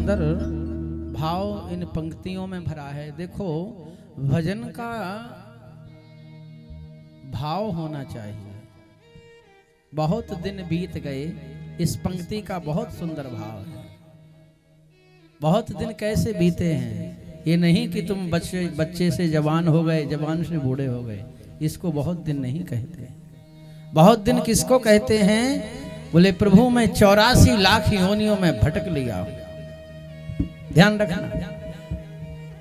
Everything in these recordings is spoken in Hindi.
सुंदर भाव इन पंक्तियों में भरा है। देखो, भजन का भाव होना चाहिए। बहुत दिन बीत गए, इस पंक्ति का बहुत सुंदर भाव है। बहुत दिन कैसे बीते हैं, ये नहीं कि तुम बच्चे से जवान हो गए, जवान से बूढ़े हो गए, इसको बहुत दिन नहीं कहते। बहुत दिन किसको कहते हैं? बोले प्रभु मैं 84 लाख योनियों में भटक लिया हूं। ध्यान रखना,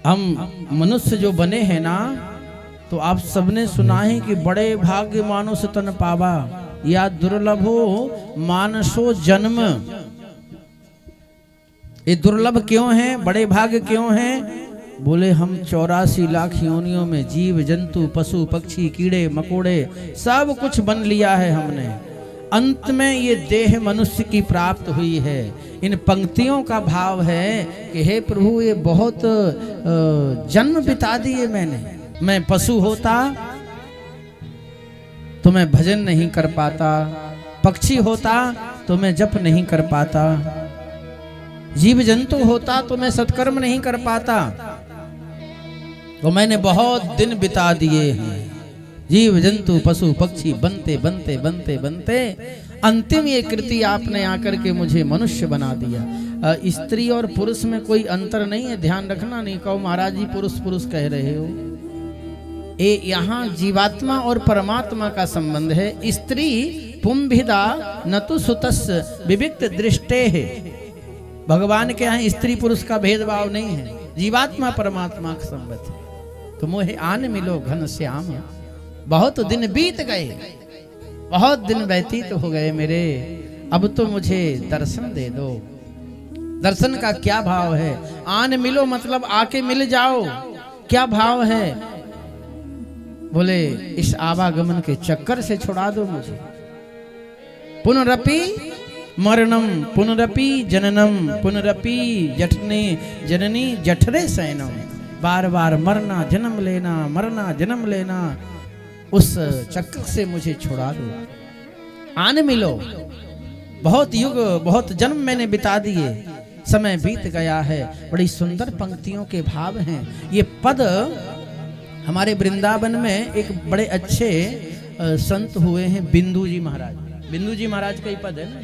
हम मनुष्य जो बने हैं ना, तो आप सबने सुना है कि बड़े भाग्य मानुष तन पावा, या दुर्लभो मानसो जन्म। ये दुर्लभ क्यों है, बड़े भाग्य क्यों है? बोले हम 84 लाख योनियों में जीव जंतु पशु पक्षी कीड़े मकोड़े सब कुछ बन लिया है हमने। अंत में ये देह मनुष्य की प्राप्त हुई है। इन पंक्तियों का भाव है कि हे प्रभु, ये बहुत जन्म बिता दिए मैंने। मैं पशु होता तो मैं भजन नहीं कर पाता, पक्षी होता तो मैं जप नहीं कर पाता, जीव जंतु होता तो मैं सत्कर्म नहीं कर पाता। तो मैंने बहुत दिन बिता दिए हैं, जीव जंतु पशु पक्षी बनते बनते बनते बनते अंतिम ये कृति आपने आकर के मुझे मनुष्य बना दिया। स्त्री और पुरुष में कोई अंतर नहीं है, ध्यान रखना। नहीं कहो महाराज जी पुरुष पुरुष कह रहे हो, ये यहाँ जीवात्मा और परमात्मा का संबंध है। स्त्री पुंभिदा नतु सुतस् विविक्त दृष्टे है। भगवान के यहाँ स्त्री पुरुष का भेदभाव नहीं है, जीवात्मा परमात्मा का संबंध है। तो मोहे आन मिलो घन श्याम, बहुत दिन बीत गए, बहुत दिन व्यतीत हो गए मेरे, अब तो मुझे दर्शन दे दो। दर्शन का क्या भाव है? आन मिलो मतलब आके मिल जाओ। क्या भाव है? बोले इस आवागमन के चक्कर से छुड़ा दो मुझे। पुनरपि मरणम पुनरपि जननम पुनरपि जठने जननी जठरे शयनम। बार बार मरना जन्म लेना, मरना जन्म लेना, उस चक्कर से मुझे छुड़ा दो। आन मिलो, बहुत युग बहुत जन्म मैंने बिता दिए, समय बीत गया है। बड़ी सुंदर पंक्तियों के भाव हैं। ये पद हमारे वृंदावन में एक बड़े अच्छे संत हुए हैं, बिंदु जी महाराज। बिंदु जी महाराज का ही पद है ना,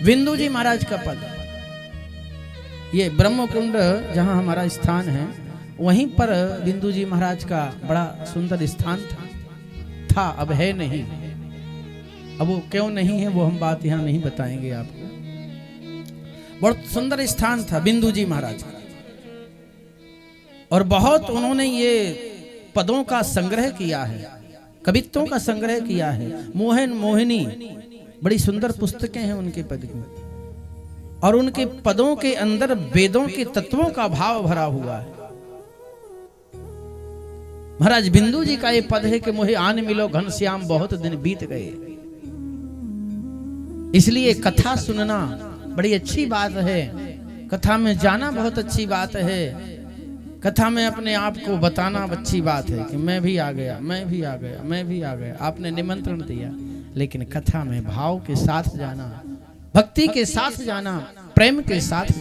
बिंदु जी महाराज का पद। ये ब्रह्मकुंड जहां हमारा स्थान है, वहीं पर बिंदु जी महाराज का बड़ा सुंदर स्थान था, अब है नहीं। अब वो क्यों नहीं है वो हम बात यहाँ नहीं बताएंगे आपको। बहुत सुंदर स्थान था बिंदु जी महाराज का, और बहुत उन्होंने ये पदों का संग्रह किया है, कवित्वों का संग्रह किया है। मोहन मोहिनी बड़ी सुंदर पुस्तकें हैं उनके पद की, और उनके पदों के अंदर वेदों के तत्वों का भाव भरा हुआ है। महाराज बिंदु जी का ये पद है कि मोहे आन मिलो घनश्याम, बहुत दिन बीत गए। इसलिए कथा सुनना बड़ी अच्छी बात है, कथा में जाना बहुत अच्छी बात है, कथा में अपने आप को बताना अच्छी बात है कि मैं भी आ गया, मैं भी आ गया, मैं भी आ गया। आपने निमंत्रण दिया, लेकिन कथा में भाव के साथ जाना, भक्ति के साथ जाना, प्रेम के साथ जाना।